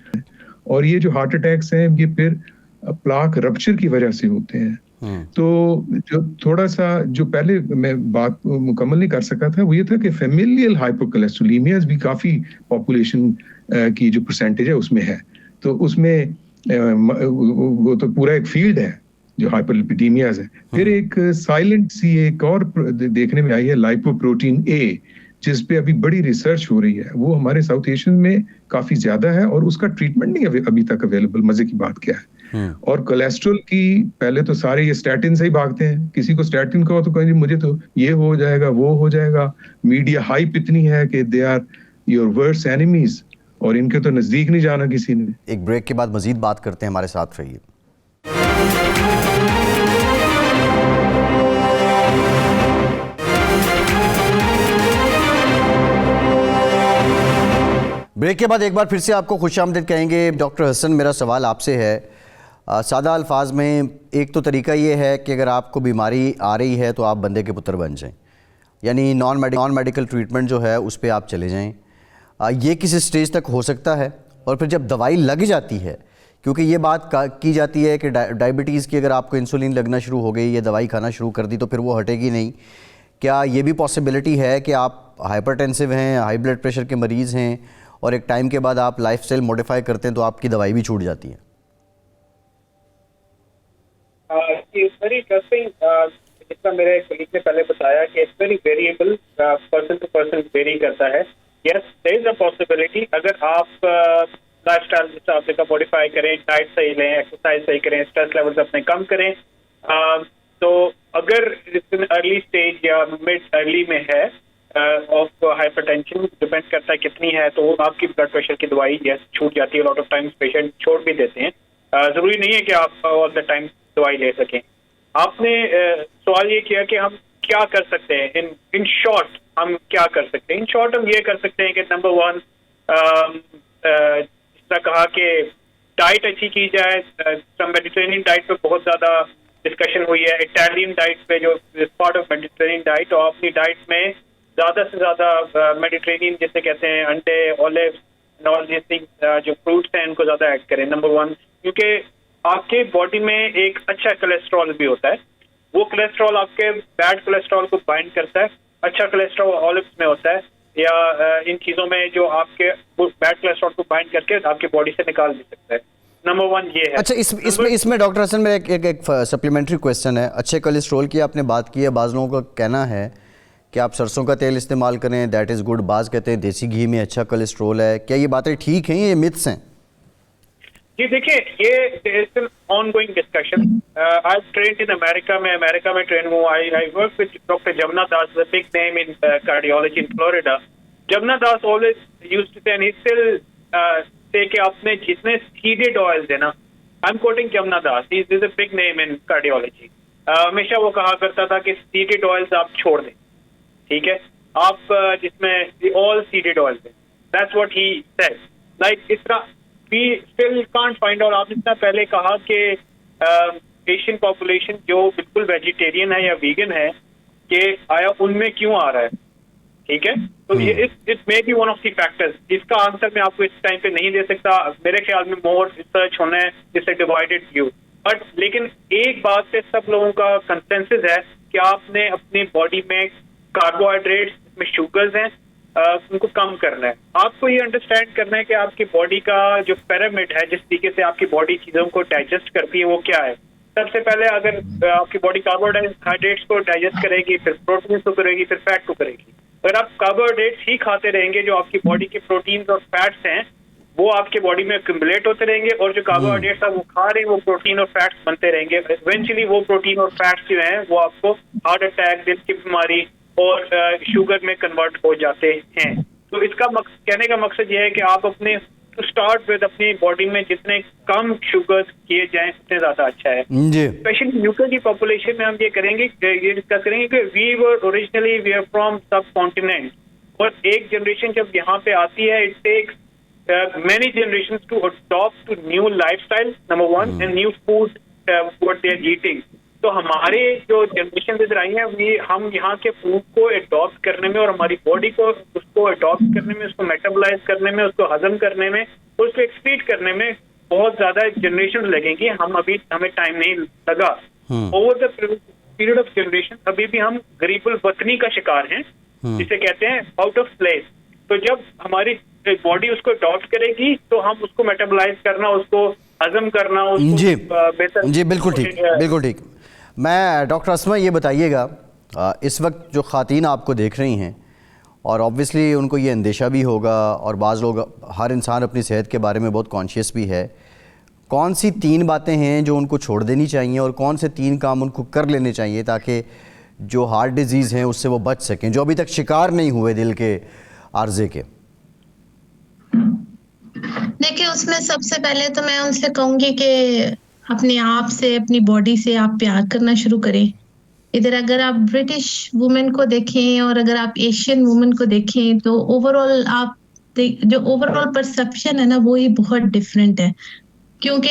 और ये जो हार्ट अटैक्स हैं ये फिर प्लाक रप्चर की वजह से होते हैं। तो जो थोड़ा सा जो पहले मैं बात मुकम्मल नहीं कर सका था वो ये था कि फेमिलियल हाइपोकोलेस्ट्रोलीमियाज भी काफी पॉपुलेशन की जो परसेंटेज है उसमें है। तो उसमें वो तो पूरा एक फील्ड है जो हाइपरलिपिडीमियाज है। फिर एक साइलेंट सी एक और देखने में आई है, लाइपोप्रोटीन ए, जिस पे अभी बड़ी रिसर्च हो रही है। वो हमारे साउथ एशियन में काफी ज्यादा है, और उसका ट्रीटमेंट नहीं अभी तक अवेलेबल। मजे की बात क्या है, और कोलेस्ट्रॉल की पहले तो सारे ये स्टैटिन से ही भागते हैं। किसी को स्टैटिन का हो तो कहेंगे मुझे तो ये हो जाएगा, वो हो जाएगा। मीडिया हाइप इतनी है कि they are your worst enemies, और इनके तो नजदीक नहीं जाना किसी ने। एक ब्रेक के बाद मजीद बात करते हैं, हमारे साथ रहिए। ब्रेक के बाद एक बार फिर से आपको खुशामदीद कहेंगे। डॉक्टर हसन, मेरा सवाल आपसे है, सादा अल्फाज में, एक तो तरीका ये है कि अगर आपको बीमारी आ रही है तो आप बंदे के पुत्र बन जाएं, यानी नॉन मेडिकल ट्रीटमेंट जो है उस पर आप चले जाएं। ये किस स्टेज तक हो सकता है? और फिर जब दवाई लग जाती है, क्योंकि ये बात की जाती है कि डायबिटीज़ की अगर आपको इंसुलिन लगना शुरू हो गई या दवाई खाना शुरू कर दी तो फिर वो हटेगी नहीं। क्या ये भी पॉसिबिलिटी है कि आप हाइपरटेंसिव हैं, हाई ब्लड प्रेशर के मरीज़ हैं, और एक टाइम के बाद आप लाइफस्टाइल मॉडिफाई करते हैं तो आपकी दवाई भी छूट जाती है? Very interesting. जितना मेरे कलीग ने पहले बताया कि it's very variable, person to person vary करता है। Yes, there is a possibility, अगर आप लाइफस्टाइल जैसे आपने कहा मॉडिफाई करें, डाइट सही लें, एक्सरसाइज सही करें, स्ट्रेस लेवल्स अपने कम करें, तो अगर अर्ली स्टेज या मिड अर्ली में है ऑफ हाइपरटेंशन, डिपेंड करता है कितनी है, तो आपकी ब्लड प्रेशर की दवाई यस छूट जाती है। लॉट ऑफ टाइम्स पेशेंट छोड़ भी देते हैं। जरूरी नहीं है कि आप ऑल द टाइम दवाई ले सकें। आपने सवाल ये किया कि हम क्या कर सकते हैं, इन शॉर्ट हम क्या कर सकते हैं। इन शॉर्ट हम ये कर सकते हैं कि नंबर 1, जिसका कहा कि डाइट अच्छी की जाए। मेडिटेरेनियन डाइट पे बहुत ज्यादा डिस्कशन हुई है, इटालियन डाइट पे जो पार्ट ऑफ मेडिटेरेनियन डाइट, और अपनी डाइट में ज्यादा से ज्यादा मेडिटेरेनियन जिसे कहते हैं अंडे, ऑलिव्स, ऑल दिस थिंग्स, जो फ्रूट्स हैं इनको ज्यादा ऐड करें। नंबर 1, क्योंकि आपके बॉडी में एक अच्छा कोलेस्ट्रॉल भी होता है, वो कोलेस्ट्रॉल आपके बैड कोलेस्ट्रॉल को बाइंड करता है, अच्छा कोलेस्ट्रॉल ऑलिव्स में होता है या इन चीज़ों में जो आपके बैड कोलेस्ट्रॉल को बाइंड करके आपकी बॉडी से निकाल भी सकता है। नंबर 1 ये है। अच्छा, इसमें डॉक्टर हसन मेरा एक सप्लीमेंट्री क्वेश्चन है। अच्छे कोलेस्ट्रॉल की आपने बात की है, बाज़ लोगों का कहना है कि आप सरसों का तेल इस्तेमाल करें, दैट इज़ गुड। बाज़ कहते हैं देसी घी में अच्छा कोलेस्ट्रॉल है। क्या ये बातें ठीक हैं, ये मिथ्स हैं? जी देखिए, ये is an ongoing discussion. I trained in America में ट्रेन हूँ। I work with doctor Jamuna Das, the big name in cardiology in Florida. Jamuna Das always used to say and he still say कि आपने जितने सीडेड ऑयल्स है ना, I am quoting Jamuna Das, he is a big name in cardiology. हमेशा वो कहा करता था कि सीडेड ऑयल्स आप छोड़ दें, ठीक है, आप जिसमें ऑल सीडेड ऑयल्स है, that's what he said. Like इस तरह we still can't find out। आपने इतना पहले कहा कि एशियन पॉपुलेशन जो बिल्कुल वेजिटेरियन है या वीगन है, कि आया उनमें क्यों आ रहा है, ठीक है। तो ये it may be one of the factors. इसका आंसर मैं आपको इस टाइम पे नहीं दे सकता। मेरे ख्याल में मोर रिसर्च होना है, इससे डिवाइडेड व्यू। बट लेकिन एक बात पे सब लोगों का कंसेंसस है कि आपने अपनी बॉडी में कार्बोहाइड्रेट्स में शुगर्स हैं, उनको कम करना है। आपको ये अंडरस्टैंड करना है कि आपकी बॉडी का जो पिरामिड है, जिस तरीके से आपकी बॉडी चीजों को डाइजेस्ट करती है, वो क्या है। सबसे पहले अगर आपकी बॉडी कार्बोहाइड्रेट्स को डाइजेस्ट करेगी, फिर प्रोटीन को करेगी, फिर फैट को करेगी। अगर आप कार्बोहाइड्रेट्स ही खाते रहेंगे, जो आपकी बॉडी के प्रोटीन और फैट्स हैं वो आपके बॉडी में एक्यूमुलेट होते रहेंगे, और जो कार्बोहाइड्रेट्स आप वो खा रहे हैं वो प्रोटीन और फैट्स बनते रहेंगे। इवेंचुअली वो प्रोटीन और फैट्स जो हैं वो आपको हार्ट अटैक, दिल की बीमारी और शुगर में कन्वर्ट हो जाते हैं। तो इसका कहने का मकसद यह है कि आप अपने टू स्टार्ट विद अपनी बॉडी में जितने कम शुगर किए जाएं उतने ज्यादा अच्छा है। स्पेशली यूके की पॉपुलेशन में हम ये डिस्कस करेंगे कि we were originally we are from subcontinent, और एक जनरेशन जब यहाँ पे आती है, it takes many generations to adopt to new lifestyle, number 1, and new food what they are eating। तो हमारे जो जनरेशन इधर आई है, हम यहाँ के फूड को अडॉप्ट करने में और हमारी बॉडी को उसको अडॉप्ट करने में, उसको मेटाबोलाइज करने में, उसको हजम करने में, उसको एक्सक्रीट करने में बहुत ज्यादा जनरेशन लगेंगी। हमें टाइम नहीं लगा। Over the period of generation अभी भी हम गरीबुल वतनी का शिकार हैं, जिसे कहते हैं आउट ऑफ प्लेस। तो जब हमारी बॉडी उसको अडॉप्ट करेगी तो हम उसको मेटाबोलाइज करना, उसको हजम करना, उसको बेहतर। जी बिल्कुल ठीक, बिल्कुल ठीक। मैं डॉक्टर असमा, ये बताइएगा, इस वक्त जो ख़ातीन आपको देख रही हैं, और ऑब्वियसली उनको ये अंदेशा भी होगा, और बाज़ लोग, हर इंसान अपनी सेहत के बारे में बहुत कॉन्शियस भी है, कौन सी 3 बातें हैं जो उनको छोड़ देनी चाहिए और कौन से 3 काम उनको कर लेने चाहिए ताकि जो हार्ट डिजीज़ हैं उससे वो बच सकें, जो अभी तक शिकार नहीं हुए दिल के आर्जे के? देखिए, उसमें सबसे पहले तो मैं उनसे कहूंगी कि अपने आप से, अपनी बॉडी से आप प्यार करना शुरू करें। इधर अगर आप ब्रिटिश वुमेन को देखें और अगर आप एशियन वुमेन को देखें तो ओवरऑल जो ओवरऑल परसेप्शन है ना, वो ही बहुत डिफरेंट है। क्योंकि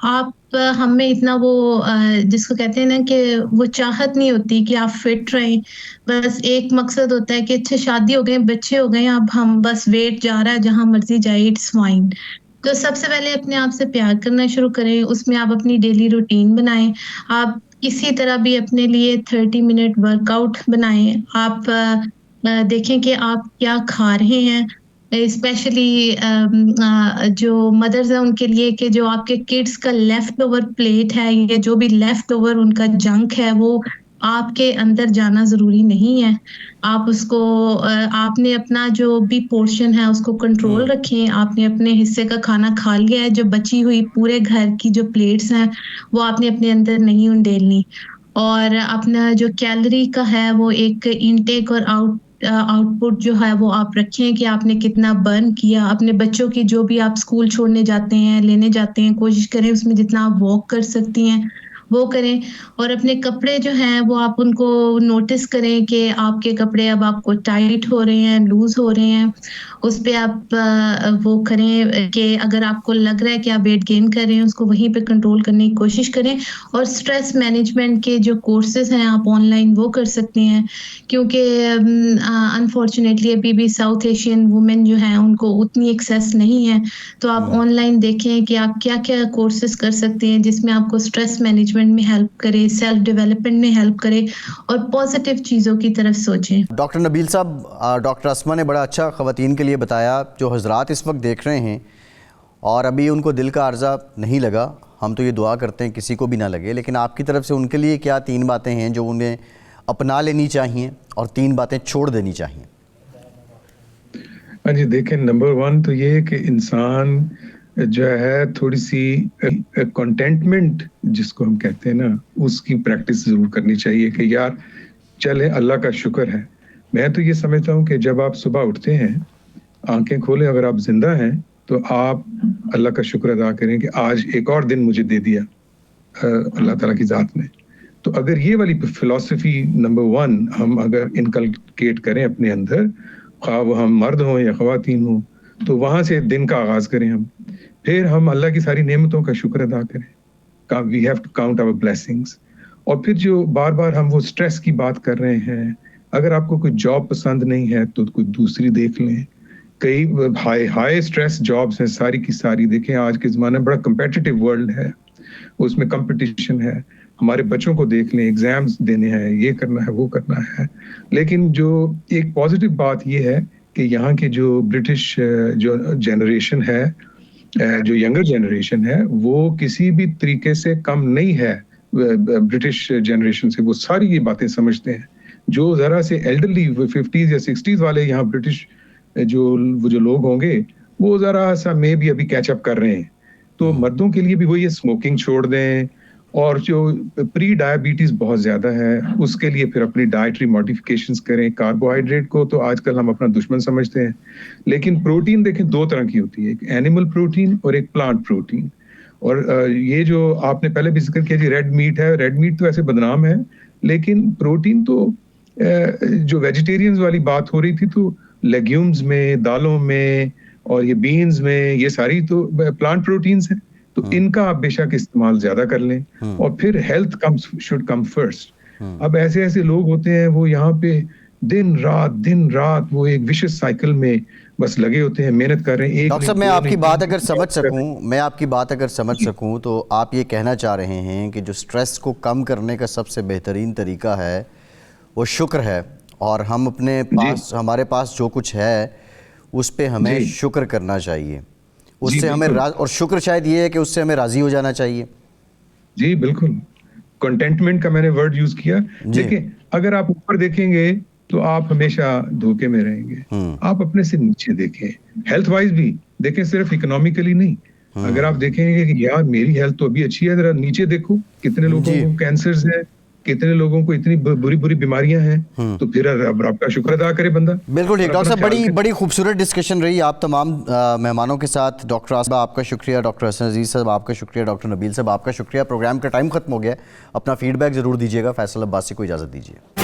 आप हम में इतना वो जिसको कहते हैं ना कि वो चाहत नहीं होती कि आप फिट रहें। बस एक मकसद होता है कि अच्छा शादी हो गई, बच्चे हो गए, अब हम बस वेट जा रहा है, जहां मर्जी जाए, इट्स फाइन। तो सबसे पहले अपने आप से प्यार करना शुरू करें। उसमें आप अपनी डेली रूटीन बनाएं। आप किसी तरह भी अपने लिए 30 मिनट वर्कआउट बनाएं। आप देखें कि आप क्या खा रहे हैं, स्पेशली जो मदर्स है उनके लिए, कि जो आपके किड्स का लेफ्ट ओवर प्लेट है या जो भी लेफ्ट ओवर उनका जंक है वो आपके अंदर जाना जरूरी नहीं है। आप उसको आपने अपना जो भी पोर्शन है उसको कंट्रोल रखें। आपने अपने हिस्से का खाना खा लिया है, जो बची हुई पूरे घर की जो प्लेट्स हैं वो आपने अपने अंदर नहीं उंडेलनी। और अपना जो कैलोरी का है वो एक इनटेक और आउटपुट जो है वो आप रखें कि आपने कितना बर्न किया। अपने बच्चों की जो भी आप स्कूल छोड़ने जाते हैं, लेने जाते हैं, कोशिश करें उसमें जितना आप वॉक कर सकती हैं वो करें। और अपने कपड़े जो हैं वो आप उनको नोटिस करें कि आपके कपड़े अब आपको टाइट हो रहे हैं, लूज हो रहे हैं। उस पे आप वो करें कि अगर आपको लग रहा है कि आप वेट गेन कर रहे हैं, उसको वहीं पे कंट्रोल करने की कोशिश करें। और स्ट्रेस मैनेजमेंट के जो कोर्सेज हैं आप ऑनलाइन वो कर सकते हैं, क्योंकि अनफॉर्चुनेटली अभी भी साउथ एशियन वुमेन जो हैं उनको उतनी एक्सेस नहीं है। तो आप ऑनलाइन देखें कि आप क्या क्या कोर्सेज कर सकते हैं जिसमें आपको स्ट्रेस मैनेजमेंट मैनेजमेंट में हेल्प करे, सेल्फ डेवलपमेंट में हेल्प करे और पॉजिटिव चीज़ों की तरफ सोचें। डॉक्टर नबील साहब, डॉक्टर अस्मा ने बड़ा अच्छा ख़वातीन के लिए बताया। जो हजरात इस वक्त देख रहे हैं और अभी उनको दिल का अर्जा नहीं लगा, हम तो ये दुआ करते हैं किसी को भी ना लगे, लेकिन आपकी तरफ से उनके लिए क्या 3 बातें हैं जो उन्हें अपना लेनी चाहिए और 3 बातें छोड़ देनी चाहिए? हाँ जी, देखें, नंबर 1 तो ये है कि इंसान जो है थोड़ी सी कंटेंटमेंट जिसको हम कहते हैं ना, उसकी प्रैक्टिस जरूर करनी चाहिए कि यार चले, अल्लाह का शुक्र है। मैं तो ये समझता हूँ कि जब आप सुबह उठते हैं, आंखें खोले, अगर आप जिंदा हैं तो आप अल्लाह का शुक्र अदा करें कि आज एक और दिन मुझे दे दिया अल्लाह ताला की जात ने। तो अगर ये वाली फिलॉसफी नंबर 1 हम अगर इनकलकेट करें अपने अंदर, ख्वाह वो हम मर्द हों या ख्वातीन हों, तो वहां से दिन का आगाज करें हम। फिर हम अल्लाह की सारी नेमतों का शुक्र अदा करें। We have to count our blessings. और फिर जो बार बार हम वो स्ट्रेस की बात कर रहे हैं, अगर आपको कोई जॉब पसंद नहीं है तो कोई दूसरी देख लें। कई हाई स्ट्रेस जॉब्स हैं, सारी की सारी देखें। आज के ज़माने में बड़ा कंपेटिटिव वर्ल्ड है, उसमें कंपटीशन है। हमारे बच्चों को देख लें, एग्जाम्स देने हैं, ये करना है, वो करना है। लेकिन जो एक पॉजिटिव बात ये है कि यहाँ के जो ब्रिटिश जो जनरेशन है, जो यंगर जनरेशन है, वो किसी भी तरीके से कम नहीं है ब्रिटिश जनरेशन से। वो सारी ये बातें समझते हैं। जो ज़रा से एल्डरली 50s या 60s वाले यहाँ ब्रिटिश जो लोग होंगे, वो ज़रा सा मे भी अभी कैचअप कर रहे हैं। तो मर्दों के लिए भी वही स्मोकिंग छोड़ दें, और जो प्री डायबिटीज बहुत ज्यादा है उसके लिए फिर अपनी डाइटरी मॉडिफिकेशंस करें। कार्बोहाइड्रेट को तो आजकल हम अपना दुश्मन समझते हैं, लेकिन प्रोटीन देखें 2 तरह की होती है, एक एनिमल प्रोटीन और एक प्लांट प्रोटीन। और ये जो आपने पहले भी जिक्र किया जी, रेड मीट है, रेड मीट तो ऐसे बदनाम है, लेकिन प्रोटीन तो जो वेजिटेरियंस वाली बात हो रही थी, तो लेग्यूम्स में, दालों में और ये बीन्स में, ये सारी तो प्लांट प्रोटीन्स हैं। तो इनका आप बेशक इस्तेमाल ज्यादा कर लें, और फिर हेल्थ शुड कम फर्स्ट। अब ऐसे ऐसे लोग होते हैं, वो यहाँ पे दिन रात वो एक विशियस साइकिल में बस लगे होते हैं, मेहनत कर रहे हैं। डॉक्टर साहब, मैं आपकी बात अगर समझ सकूं तो आप ये कहना चाह रहे हैं कि जो स्ट्रेस को कम करने का सबसे बेहतरीन तरीका है वो शुक्र है, और हम अपने पास, हमारे पास जो कुछ है उस पे हमें शुक्र करना चाहिए, उससे हमें और शुक्र शायद ये है कि उससे हमें राजी हो जाना चाहिए। जी बिल्कुल, कंटेंटमेंट का मैंने वर्ड यूज किया। देखिए, अगर आप ऊपर देखेंगे तो आप हमेशा धोखे में रहेंगे। आप अपने से नीचे देखें, हेल्थ वाइज भी देखें, सिर्फ इकोनॉमिकली नहीं। अगर आप देखेंगे कि यार मेरी हेल्थ तो अभी अच्छी है, जरा नीचे देखो कितने लोगों को कैंसर्स है, कितने लोगों को इतनी बुरी बीमारियां हैं, तो फिर आपका शुक्र अदा करे बंदा। बिल्कुल ठीक। डॉक्टर साहब, बड़ी खूबसूरत डिस्कशन रही आप तमाम मेहमानों के साथ। डॉक्टर आसमा आपका शुक्रिया, डॉक्टर हसन अजीज साहब आपका शुक्रिया, डॉक्टर नबील साहब आपका शुक्रिया। प्रोग्राम का टाइम खत्म हो गया, अपना फीडबैक जरूर दीजिएगा। फैसल अब्बासी को इजाज़त दीजिए।